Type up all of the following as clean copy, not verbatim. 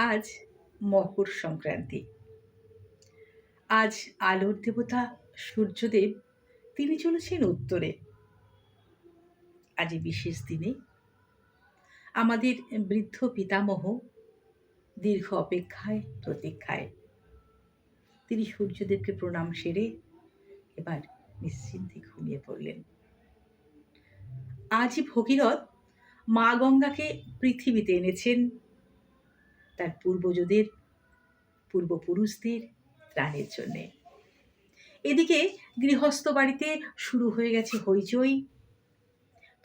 আজ মকর সংক্রান্তি। আজ আলোর দেবতা সূর্যদেব তিনি চলেছেন উত্তরে। আজ এই বিশেষ দিনে আমাদের বৃদ্ধ পিতামহ দীর্ঘ অপেক্ষায় প্রতীক্ষায় তিনি সূর্যদেবকে প্রণাম সেরে এবার নিশ্চিন্তে ঘুমিয়ে পড়লেন। আজই ভগীরথ মা গঙ্গাকে পৃথিবীতে এনেছেন তার পূর্বপুরুষদের ত্রাণের জন্যে। এদিকে গৃহস্থ বাড়িতে শুরু হয়ে গেছে হইচই।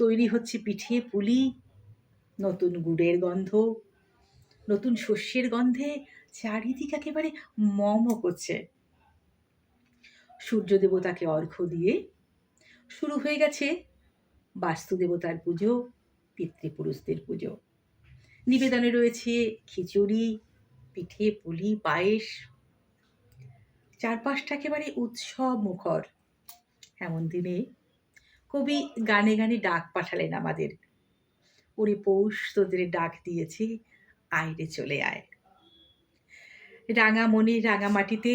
তৈরি হচ্ছে পিঠে পুলি, নতুন গুড়ের গন্ধ, নতুন শস্যের গন্ধে চারিদিক একেবারে মম করছে। সূর্য দেবতাকে অর্ঘ্য দিয়ে শুরু হয়ে গেছে বাস্তুদেবতার পুজো, পিতৃপুরুষদের পুজো। নিবেদনে রয়েছে খিচুড়ি, পিঠে পুলি, পায়েস। চারপাশটা একেবারে উৎসব মুখর। এমন দিনে কবি গানে গানে ডাক পাঠালেন আমাদের, ওরে পৌষ তোদের ডাক দিয়েছে, আয়রে চলে আয়। রাঙা মনের রাঙা মাটিতে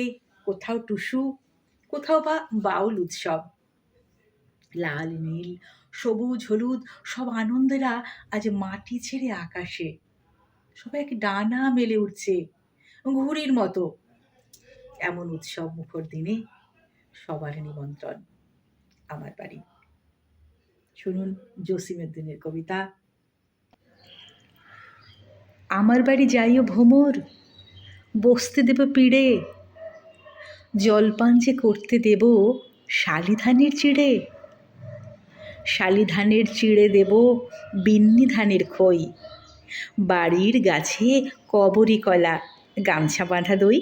কোথাও টুসু, কোথাও বা বাউল উৎসব। লাল নীল সবুজ হলুদ সব আনন্দেরা আজ মাটি ছেড়ে আকাশে সবাই এক ডানা মেলে উঠছে ঘুড়ির মতো। এমন উৎসব মুখর দিনে সবার নিমন্ত্রণ আমার বাড়ি। শুনুন জসিমউদ্দিনের কবিতা। আমার বাড়ি যাইও ভ্রমর, বসতে দেব পিড়ে, জলপান যে করতে দেব শালি ধানের চিড়ে। শালি ধানের চিড়ে দেব বিন্নি ধানের খই, বাড়ির গাছে কবরি কলা, গামছা বাঁধা দই।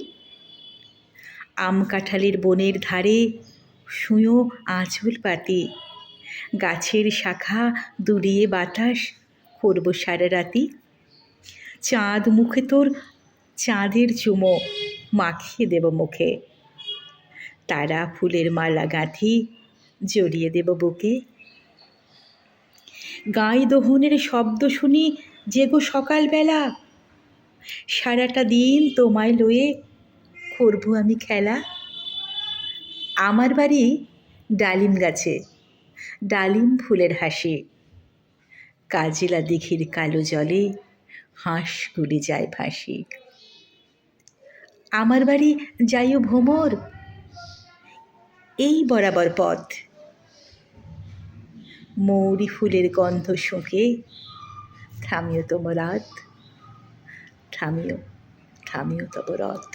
আম কাঁঠালের বনের ধারে শুঁয়ো আঁচল পাতি, গাছের শাখা দুড়িয়ে বাতাস করব সারা রাতি। চাঁদ মুখে তোর চাঁদের চুমো মাখিয়ে দেব মুখে, তারা ফুলের মালা গাঁথি জড়িয়ে দেব বুকে। গাই দোহনের শব্দ শুনি জেগো সকালবেলা, সারাটা দিন তোমায় লয়ে করব আমি খেলা। আমার বাড়ি ডালিম গাছে, ডালিম ফুলের হাসি, কাজিলা দিঘির কালো জলে হাঁসগুলি যায় ভাসি। আমার বাড়ি যাইও ভ্রমর, এই বরাবর পথ, মৌরি ফুলের গন্ধ শুঁকে থামিও তোম রাত, থামিও থামিও তব রথ।